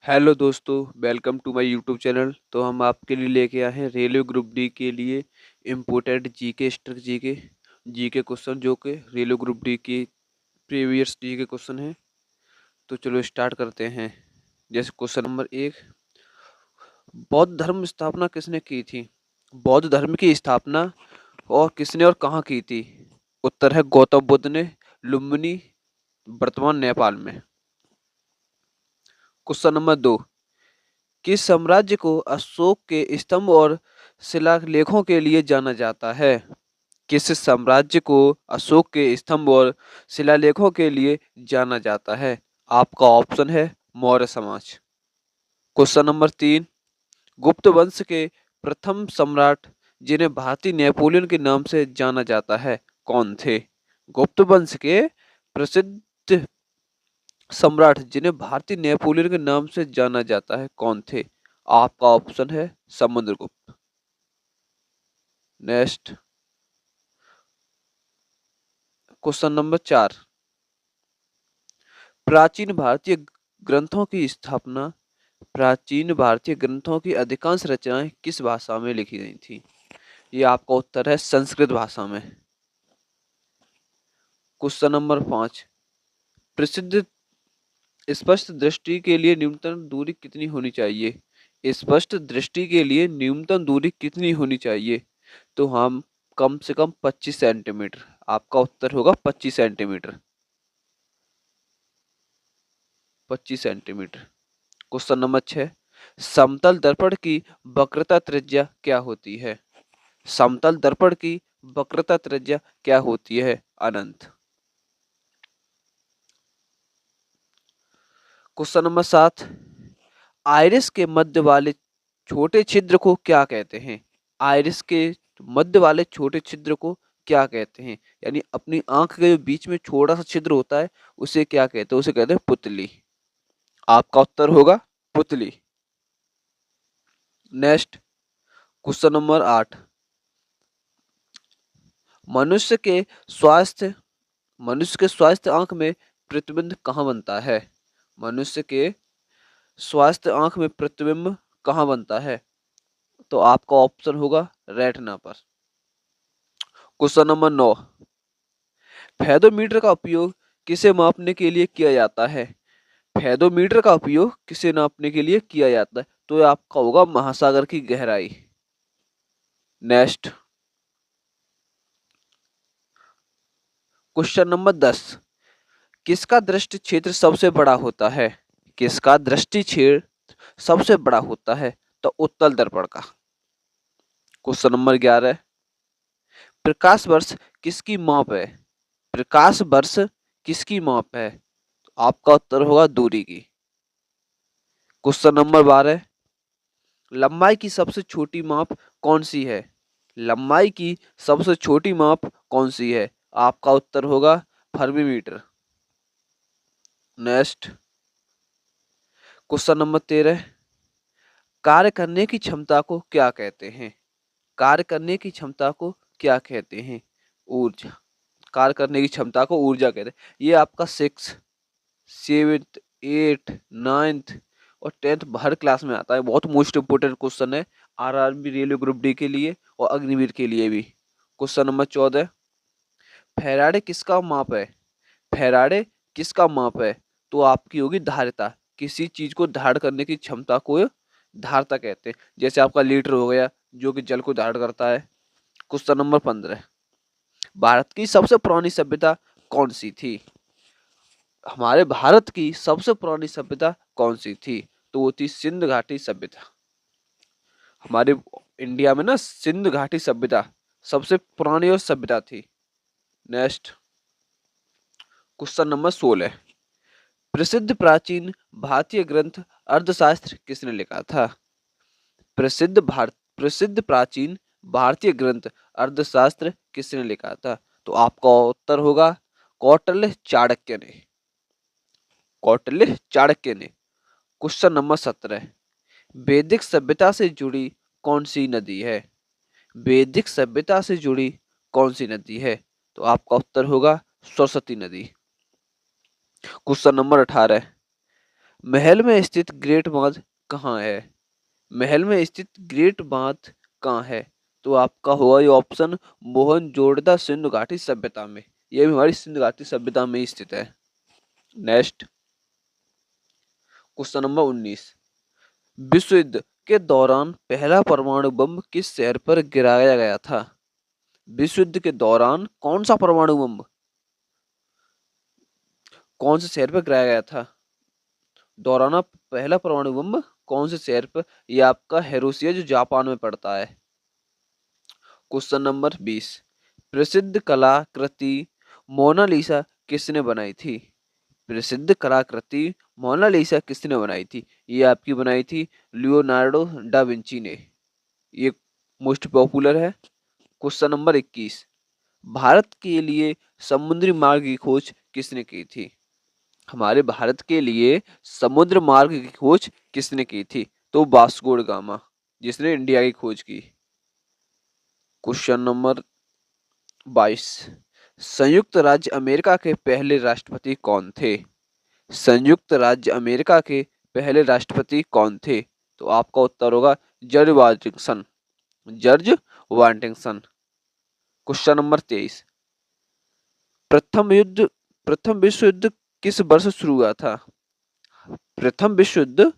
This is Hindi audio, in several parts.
हेलो दोस्तों, welcome to my YouTube channel. तो हम आपके लिए लेके आए हैं रेलवे ग्रुप डी के लिए important GK strict GK question, जो कि रेलवे ग्रुप डी की प्रीवियस जीके क्वेश्चन है। तो चलो स्टार्ट करते हैं। जैसे क्वेश्चन नंबर 1, बौद्ध धर्म स्थापना किसने की थी? बौद्ध धर्म की स्थापना और किसने और कहाँ की थी? उत्तर है गौतम बुद्ध ने, लुम्बिनी, वर्तमान नेपाल में। क्वेश्चन नंबर 2, किस साम्राज्य को अशोक के स्तंभ और शिलालेखों के लिए जाना जाता है? किस साम्राज्य को अशोक के स्तंभ और शिलालेखों के लिए जाना जाता है? आपका ऑप्शन है मौर्य समाज। क्वेश्चन नंबर 3, गुप्त वंश के प्रथम सम्राट जिन्हें भारतीय नेपोलियन के नाम से जाना जाता है, कौन थे? गुप्त वंश के प्रसिद्ध सम्राट जिन्हें भारतीय नेपोलियन के नाम से जाना जाता है, कौन थे? आपका ऑप्शन है समुद्रगुप्त। नेक्स्ट, क्वेश्चन नंबर 4, प्राचीन भारतीय ग्रंथों की स्थापना प्राचीन भारतीय ग्रंथों की अधिकांश रचनाएं किस भाषा में लिखी गई थी? ये आपका उत्तर है संस्कृत भाषा में। क्वेश्चन नंबर 5, प्रसिद्ध स्पष्ट दृष्टि के लिए न्यूनतम दूरी कितनी होनी चाहिए? स्पष्ट दृष्टि के लिए न्यूनतम दूरी कितनी होनी चाहिए? तो हम कम से कम 25 सेंटीमीटर। आपका उत्तर होगा 25 सेंटीमीटर। 25 सेंटीमीटर। क्वेश्चन नंबर 6, समतल दर्पण की वक्रता त्रिज्या क्या होती है? समतल दर्पण की वक्रता त्रिज्या क्या होती है? अनंत। क्वेश्चन नंबर 7, आइरिस के मध्य वाले छोटे छिद्र को क्या कहते हैं? आइरिस के मध्य वाले छोटे छिद्र को क्या कहते हैं? यानी अपनी आंख के बीच में छोटा सा छिद्र होता है, उसे क्या कहते हैं? उसे कहते हैं पुतली। आपका उत्तर होगा पुतली। नेक्स्ट, क्वेश्चन नंबर 8, मनुष्य के स्वास्थ्य मनुष्य के स्वास्थ्य आंख में प्रतिबिंब कहाँ बनता है? मनुष्य के स्वास्थ्य आंख में प्रतिबिंब कहाँ बनता है? तो आपका ऑप्शन होगा रेटिना पर। क्वेश्चन नंबर 9, फेदोमीटर का उपयोग किसे मापने के लिए किया जाता है? फेदोमीटर का उपयोग किसे नापने के लिए किया जाता है? तो ये आपका होगा महासागर की गहराई। नेक्स्ट, क्वेश्चन नंबर 10, किसका दृष्टि क्षेत्र सबसे बड़ा होता है? किसका दृष्टि क्षेत्र सबसे बड़ा होता है? तो उत्तल दर्पण का। क्वेश्चन नंबर 11, प्रकाश वर्ष किसकी माप है? प्रकाश वर्ष किसकी माप है? तो आपका उत्तर होगा दूरी की। क्वेश्चन नंबर 12, लंबाई की सबसे छोटी माप कौन सी है? लंबाई की सबसे छोटी माप कौन सी है? आपका उत्तर होगा फर्मीमीटर। नेक्स्ट, क्वेश्चन नंबर 13, कार्य करने की क्षमता को क्या कहते हैं? कार्य करने की क्षमता को क्या कहते हैं? ऊर्जा। कार्य करने की क्षमता को ऊर्जा कहते हैं। ये आपका 6, 7, 8, 9 और 10 हर क्लास में आता है। बहुत मोस्ट इंपोर्टेंट क्वेश्चन है आरआरबी रेलवे ग्रुप डी के लिए और अग्निवीर के लिए भी। क्वेश्चन नंबर 14, फैराडे किसका माप है? फैराडे किसका माप है? तो आपकी होगी धारिता। किसी चीज को धारण करने की क्षमता को धारता कहते हैं। जैसे आपका लीटर हो गया, जो कि जल को धारण करता है। क्वेश्चन नंबर 15, भारत की सबसे पुरानी सभ्यता कौन सी थी? हमारे भारत की सबसे पुरानी सभ्यता कौन सी थी? तो वो थी सिंध घाटी सभ्यता। हमारे इंडिया में ना सिंध घाटी सभ्यता सबसे पुरानी और सभ्यता थी। नेक्स्ट, क्वेश्चन नंबर 16, प्रसिद्ध प्राचीन भारतीय ग्रंथ अर्थशास्त्र किसने लिखा था? प्रसिद्ध प्राचीन भारतीय ग्रंथ अर्थशास्त्र किसने लिखा था? तो आपका उत्तर होगा कौटिल्य चाणक्य ने। कौटिल्य चाणक्य ने। क्वेश्चन नंबर 17, वैदिक सभ्यता से जुड़ी कौन सी नदी है? वैदिक सभ्यता से जुड़ी कौन सी नदी है? तो आपका उत्तर होगा सरस्वती नदी। क्वेश्चन नंबर 18, महल में स्थित ग्रेट बांध कहाँ है? महल में स्थित ग्रेट बांध कहाँ है? तो आपका होगा ये ऑप्शन मोहनजोदड़ो सिंधु घाटी सभ्यता में। ये भी हमारी सिंधु घाटी सभ्यता में ही स्थित है। Next question number 19। विश्व युद्ध के दौरान पहला परमाणु बम किस शहर पर गिराया गया था? विश्व युद्ध के दौरान कौन सा परमाणु बम कौन से शहर पर गिराया गया था? दौराना पहला परमाणु बम कौन से शहर पर? यह आपका हिरोशिमा जो जापान में पड़ता है। Question number 20। प्रसिद्ध कलाकृति मोनालिसा किसने बनाई थी? प्रसिद्ध कलाकृति मोनालिसा किसने बनाई थी? ये आपकी बनाई थी लियोनार्डो डा विंची ने। ये मोस्ट पॉपुलर है। Question number 21। भारत के लिए समुद्री मार्ग की खोज किसने की थी? हमारे भारत के लिए समुद्र मार्ग की खोज किसने की थी? तो वास्को ड गामा, जिसने इंडिया की खोज की। Question number 22। संयुक्त राज्य अमेरिका के पहले राष्ट्रपति कौन थे? संयुक्त राज्य अमेरिका के पहले राष्ट्रपति कौन थे? तो आपका उत्तर होगा George Washington. George Washington. Question number 23। प्रथम विश्व युद्ध किस वर्ष शुरू हुआ था? प्रथम विश्व युद्ध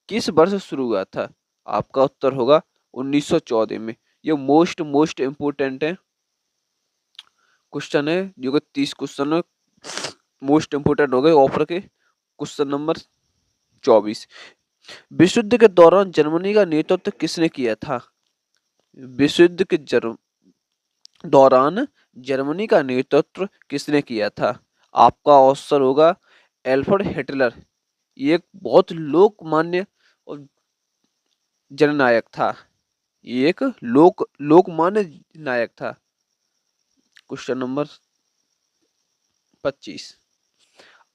किस वर्ष शुरू हुआ था? आपका उत्तर होगा 1914 में। ये मोस्ट इंपोर्टेंट है क्वेश्चन है, जो कि 30 क्वेश्चन मोस्ट इंपोर्टेंट हो गए ऑफर के। Question number 24। विश्व युद्ध के दौरान जर्मनी का नेतृत्व किसने किया था? विश्व युद्ध के दौरान जर्मनी का नेतृत्व किसने किया था? आपका ऑप्शन होगा एल्फ्रेड हिटलर। ये एक बहुत लोकमान्य और जननायक था। ये एक लोकमान्य नायक था। Question number 25।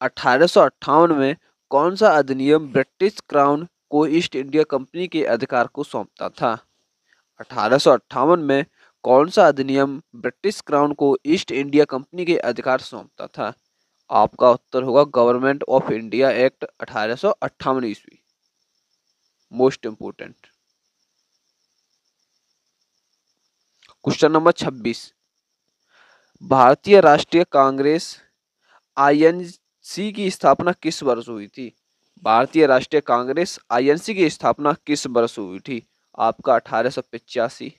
1858 में कौन सा अधिनियम ब्रिटिश क्राउन को ईस्ट इंडिया कंपनी के अधिकार को सौंपता था? 1858 में कौन सा अधिनियम ब्रिटिश क्राउन को ईस्ट इंडिया कंपनी के अधिकार सौंपता था? आपका उत्तर होगा गवर्नमेंट ऑफ इंडिया एक्ट 1858 ईस्वी। Most important. Question number 26। भारतीय राष्ट्रीय कांग्रेस आईएनसी की स्थापना किस वर्ष हुई थी? भारतीय राष्ट्रीय कांग्रेस आईएनसी की स्थापना किस वर्ष हुई थी? आपका 1885।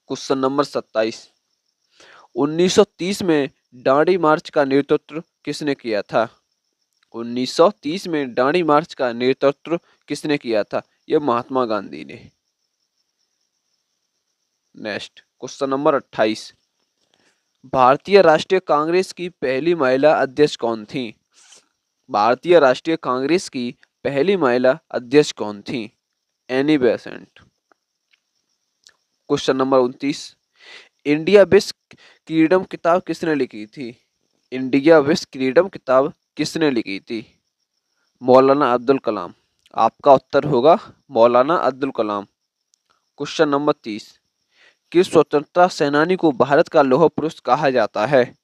Question number 27। 1930 में दांडी मार्च का नेतृत्व किसने किया था? 1930 में दांडी मार्च का नेतृत्व किसने किया था? यह महात्मा गांधी ने। Next question number 28। भारतीय राष्ट्रीय कांग्रेस की पहली महिला अध्यक्ष कौन थी? भारतीय राष्ट्रीय कांग्रेस की पहली महिला अध्यक्ष कौन थी? Annie Besant. Question number 29। India विश्व क्रीडम किताब किसने लिखी थी? इंडिया विश्व क्रीडम किताब किसने लिखी थी? मौलाना अब्दुल कलाम। आपका उत्तर होगा मौलाना अब्दुल कलाम। Question number 30। किस स्वतंत्रता सेनानी को भारत का लौह पुरुष कहा जाता है?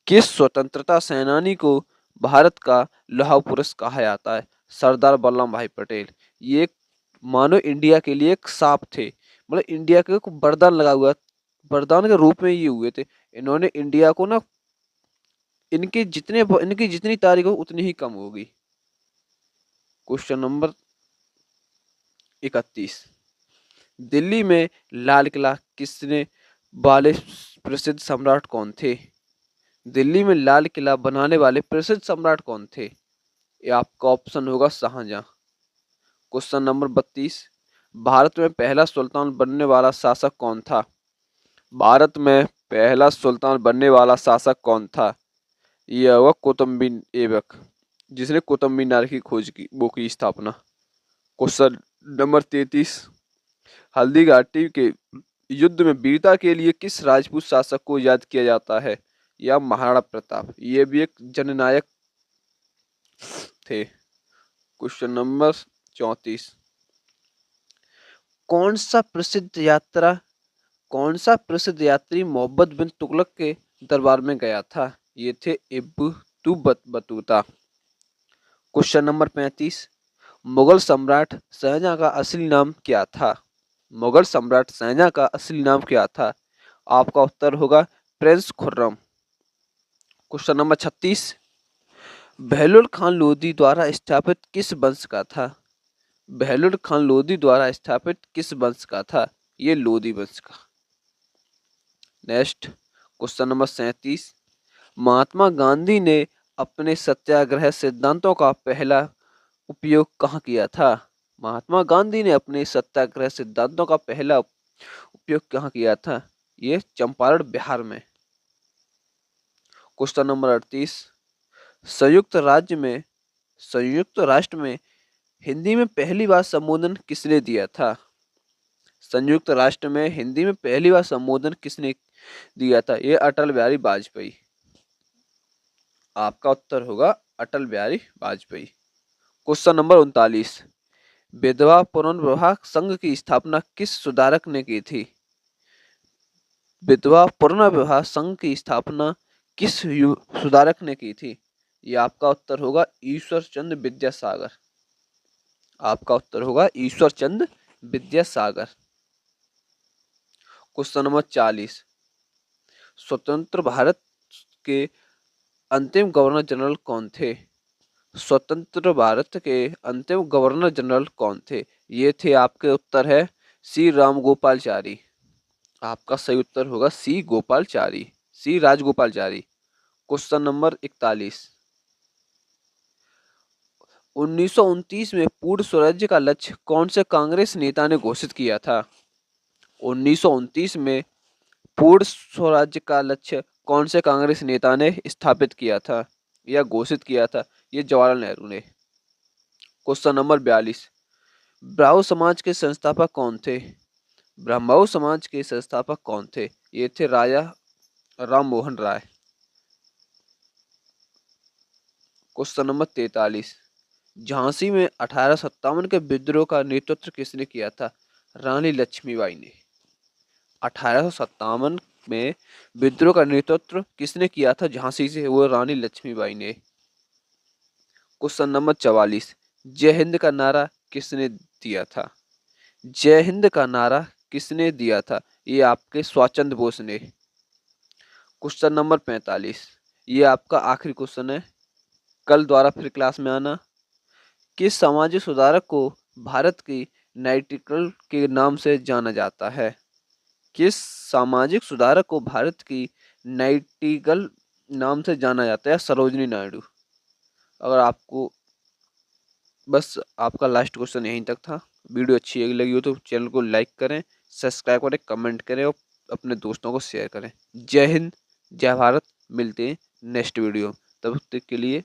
किस स्वतंत्रता सेनानी को भारत का लौह पुरुष कहा जाता है? सरदार वल्लभ भाई पटेल। ये मानो इंडिया के लिए एक सांप थे, मतलब इंडिया के को वरदान लगा हुआ, वरदान के रूप में ये हुए थे। इन्होंने इंडिया को ना, इनकी जितनी तारीख हो उतनी ही कम होगी। Question number 31। दिल्ली में लाल किला किसने वाले प्रसिद्ध सम्राट कौन थे? दिल्ली में लाल किला बनाने वाले प्रसिद्ध सम्राट कौन थे? ये आपका ऑप्शन होगा शाहजहां। Question number 32। भारत में पहला सुल्तान बनने वाला शासक कौन था? भारत में पहला सुल्तान बनने वाला शासक कौन था? यह होगा कुतुब ऐबक, जिसने कुतुब मीनार की खोज की, वो की स्थापना। Question number 33। हल्दी घाटी के युद्ध में वीरता के लिए किस राजपूत शासक को याद किया जाता है? या महाराणा प्रताप, ये भी एक जननायक थे। Question number 34। कौन सा प्रसिद्ध यात्री मोहम्मद बिन तुगलक के दरबार में गया था? ये थे Ibn Battuta. Question number 35, Mughal सम्राट शाहजहां का असली नाम क्या था? मुगल सम्राट शाहजहां का असली नाम क्या था? आपका उत्तर होगा Prince Khurram. Question number 36, Bahlol Khan Lodhi द्वारा स्थापित किस वंश का था? बहलोल खान लोधी द्वारा स्थापित किस वंश का था? ये लोधी वंश का। Next question number 37, Mahatma Gandhi ने अपने सत्याग्रह सिद्धांतों का पहला उपयोग कहाँ किया था? महात्मा गांधी ने अपने सत्याग्रह सिद्धांतों का पहला उपयोग कहाँ किया था? ये चंपारण बिहार में। क्वेश्चन नंबर 38, संयुक्त राष्ट्र में हिंदी में पहली बार संबोधन किसने दिया था? संयुक्त राष्ट्र में हिंदी में पहली बार संबोधन किसने दिया था? ये अटल बिहारी वाजपेयी। आपका उत्तर होगा अटल बिहारी वाजपेयी। क्वेश्चन नंबर 39, विधवा पुनर्विवाह संघ की स्थापना किस सुधारक ने की थी? विधवा पुनर्विवाह संघ की स्थापना किस सुधारक ने की थी? ये आपका उत्तर होगा ईश्वर चंद्र विद्यासागर। आपका उत्तर होगा ईश्वर चंद्र विद्यासागर। क्वेश्चन नंबर 40, स्वतंत्र भारत के अंतिम गवर्नर जनरल कौन थे? स्वतंत्र भारत के अंतिम गवर्नर जनरल कौन थे? ये थे, आपके उत्तर है सी रामगोपालचारी। आपका सही उत्तर होगा सी गोपालचारी, सी राजगोपालचारी। क्वेश्चन नंबर 41, 1929 में पूर्ण स्वराज्य का लक्ष्य कौन से कांग्रेस नेता ने घोषित किया था? 1929 में पूर्ण स्वराज्य का लक्ष्य कौन से कांग्रेस नेता ने स्थापित किया था या घोषित किया था? ये जवाहरलाल नेहरू ने। क्वेश्चन नंबर 42, ब्राह्मण समाज के संस्थापक कौन थे? ब्रह्मो समाज के संस्थापक कौन थे? ये थे राजा राम मोहन राय। क्वेश्चन नंबर 43, झांसी में 1857 के विद्रोह का नेतृत्व किसने किया था? रानी लक्ष्मीबाई ने। 1857 में विद्रोह का नेतृत्व किसने किया था झांसी से? वो रानी लक्ष्मीबाई ने। क्वेश्चन नंबर 44, जय हिंद का नारा किसने दिया था? जय हिंद का नारा किसने दिया था? ये आपके स्वतंत्र बोस ने। क्वेश्चन नंबर 45, ये आपका आखिरी क्वेश्चन है, कल द्वारा फिर क्लास में आना। किस सामाजिक सुधारक को भारत की नाइटिंगेल के नाम से जाना जाता है? किस सामाजिक सुधारक को भारत की नाइटिंगेल नाम से जाना जाता है? सरोजिनी नायडू। अगर आपको बस आपका लास्ट क्वेश्चन यहीं तक था। वीडियो अच्छी लगी हो तो चैनल को लाइक करें, सब्सक्राइब करें, कमेंट करें और अपने दोस्तों को शेयर करें। जय हिंद, जय भारत। मिलते हैं नेक्स्ट वीडियो, तब तक के लिए